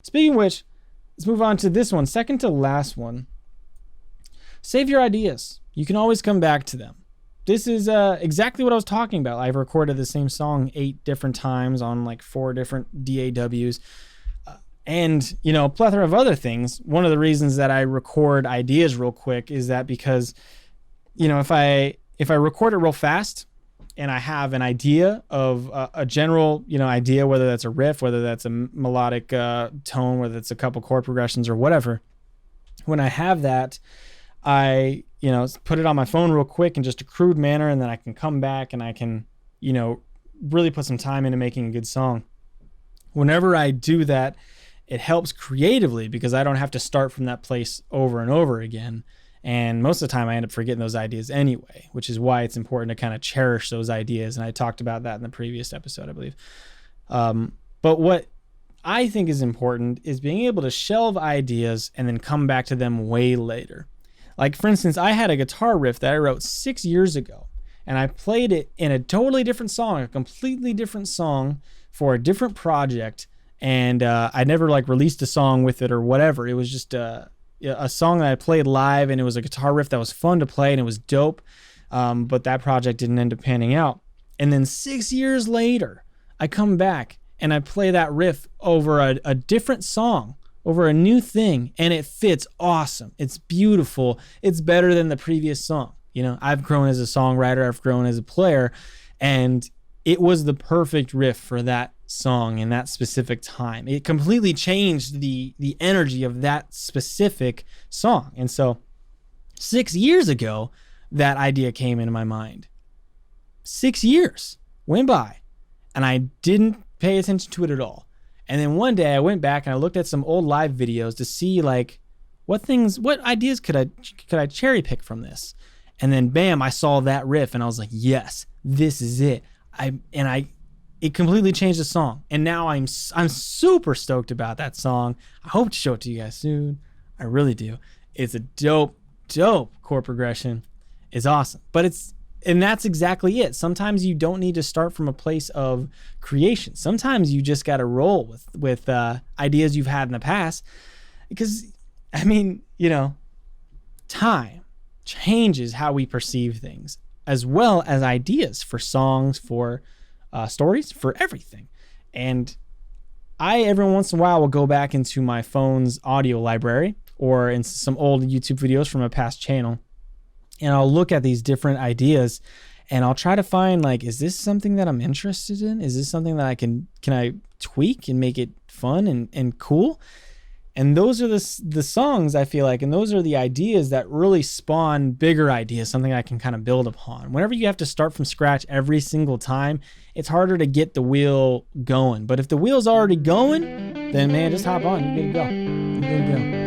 Speaking of which, let's move on to this one, second to last one. Save your ideas. You can always come back to them. This is exactly what I was talking about. I've recorded the same song 8 different times on like 4 different DAWs. And, you know, a plethora of other things. One of the reasons that I record ideas real quick is that because, you know, if I record it real fast and I have an idea of a general, you know, idea, whether that's a riff, whether that's a melodic tone, whether it's a couple chord progressions or whatever, when I have that, I, you know, put it on my phone real quick in just a crude manner, and then I can come back and I can, you know, really put some time into making a good song. Whenever I do that, it helps creatively because I don't have to start from that place over and over again. And most of the time I end up forgetting those ideas anyway, which is why it's important to kind of cherish those ideas. And I talked about that in the previous episode, I believe. But what I think is important is being able to shelve ideas and then come back to them way later. Like, for instance, I had a guitar riff that I wrote 6 years ago, and I played it in a totally different song, a completely different song for a different project. And I never like released a song with it or whatever. It was just a song that I played live, and it was a guitar riff that was fun to play and it was dope. But that project didn't end up panning out. And then 6 years later, I come back and I play that riff over a different song, over a new thing, and it fits awesome. It's beautiful. It's better than the previous song. You know, I've grown as a songwriter, I've grown as a player, and it was the perfect riff for that song in that specific time. It completely changed the energy of that specific song. And so 6 years ago, that idea came into my mind. 6 years went by and I didn't pay attention to it at all. And then one day I went back and I looked at some old live videos to see like what ideas could I cherry pick from this. And then bam, I saw that riff and I was like, yes, this is it. It completely changed the song. And now I'm super stoked about that song. I hope to show it to you guys soon. I really do. It's a dope chord progression. It's awesome. And that's exactly it. Sometimes you don't need to start from a place of creation. Sometimes you just got to roll with ideas you've had in the past. Because, I mean, you know, time changes how we perceive things, as well as ideas for songs, for stories, for everything. And I, every once in a while, will go back into my phone's audio library or in some old YouTube videos from a past channel, and I'll look at these different ideas and I'll try to find, like, is this something that I'm interested in? Is this something that can I tweak and make it fun and cool? And those are the songs, I feel like, and those are the ideas that really spawn bigger ideas, something I can kind of build upon. Whenever you have to start from scratch every single time, it's harder to get the wheel going. But if the wheel's already going, then man, just hop on. You're good to go. You're good to go.